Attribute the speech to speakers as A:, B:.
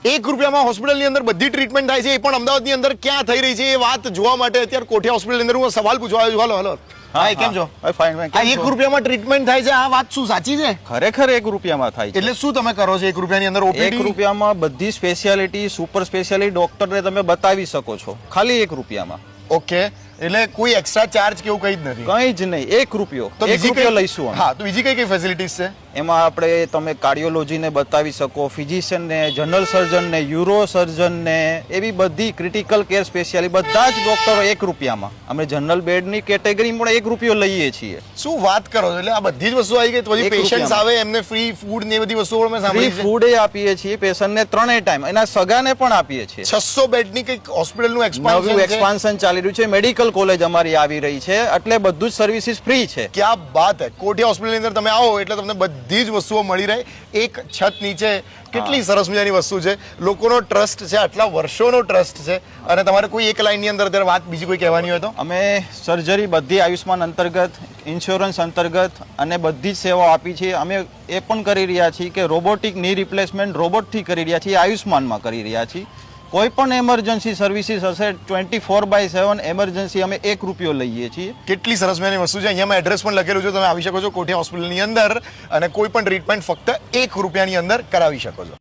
A: 1 રૂપિયામાં હોસ્પિટલની અંદર બધી ટ્રીટમેન્ટ થાય છે, એ પણ અમદાવાદની અંદર ક્યાં થઈ રહી છે એ વાત જોવા માટે અત્યારે કોઠિયા હોસ્પિટલની અંદર હું સવાલ પૂછવા આવ્યો છું. હલો હા, કેમ છો?
B: ફાઇન.
A: આ 1 રૂપિયામાં ટ્રીટમેન્ટ થાય છે, આ વાત શું સાચી છે?
B: ખરેખર 1 રૂપિયામાં થાય છે.
A: એટલે શું તમે કરો છો 1 રૂપિયાની અંદર?
B: 1 રૂપિયામાં બધી સ્પેશિયાલિટી, સુપર સ્પેશિયાલિટી ડોક્ટરને તમે બતાવી શકો છો ખાલી 1 રૂપિયામાં.
A: ઓકે, એટલે કોઈ એક્સ્ટ્રા ચાર્જ કે એવું કંઈ જ નથી?
B: કંઈ જ નહીં, 1 રૂપિયો.
A: તો
B: 1 રૂપિયો લઈશું અમે.
A: હા, તો બીજી કઈ ફેસિલિટીઝ છે
B: એમાં? આપણે તમે કાર્ડિયોલોજીને બતાવી શકો, ફિઝિશિયનને, જનરલ સર્જનને, યુરો સર્જનને, એવી બધી ક્રિટિકલ કેર સ્પેશિયાલિટી બધા જ ડોક્ટરો 1 રૂપિયામાં. અમે જનરલ બેડની કેટેગરી પણ 1 રૂપિયો લઈએ છીએ.
A: શું વાત કરો છો? એટલે આ બધી જ વસ્તુ આવી ગઈ? તો પછી પેશન્ટ્સ આવે એમને ફ્રી ફૂડ ને એ બધી વસ્તુઓ અમે સાંભળી છે.
B: ફ્રી ફૂડ આપીએ છીએ પેશન્ટને 3 ટાઈમ, એના સગાને પણ આપીએ છીએ.
A: 600 બેડની કઈક હોસ્પિટલનું
B: નવું એક્સપાન્શન ચાલી રહ્યું છે. મેડિકલ કોલેજ અમારી આવી રહી છે, એટલે બધું જ સર્વિસીસ ફ્રી છે.
A: ક્યાં બાત હે! કોઠિયા હોસ્પિટલની અંદર તમે આવો એટલે તમને બધી જ વસ્તુઓ મળી રહે એક છત નીચે. કેટલી સરસ મજાની વસ્તુ છે. લોકોનો ટ્રસ્ટ છે, આટલા વર્ષોનો ટ્રસ્ટ છે. અને તમારે કોઈ એક લાઈનની અંદર અત્યારે વાત બીજી કોઈ કહેવાની હોય તો?
B: અમે સર્જરી બધી આયુષ્માન અંતર્ગત, ઇન્સ્યોરન્સ અંતર્ગત અને બધી જ સેવાઓ આપી છે. અમે એ પણ કરી રહ્યા છીએ કે રોબોટિક ની રિપ્લેસમેન્ટ રોબોટથી કરી રહ્યા છીએ, આયુષ્માનમાં કરી રહ્યા છીએ. કોઈ પણ એમરજન્સી સર્વિસીસ હશે 24/7 એમરજન્સી અમે 1 રૂપિયો લઈએ છીએ.
A: કેટલી સરસ મજાની વસ્તુ છે. અહીંયા એડ્રેસ પણ લખેલું છે, તમે આવી શકો છો કોઠિયા હોસ્પિટલની અંદર અને કોઈ પણ ટ્રીટમેન્ટ ફક્ત 1 રૂપિયાની અંદર કરાવી શકો છો.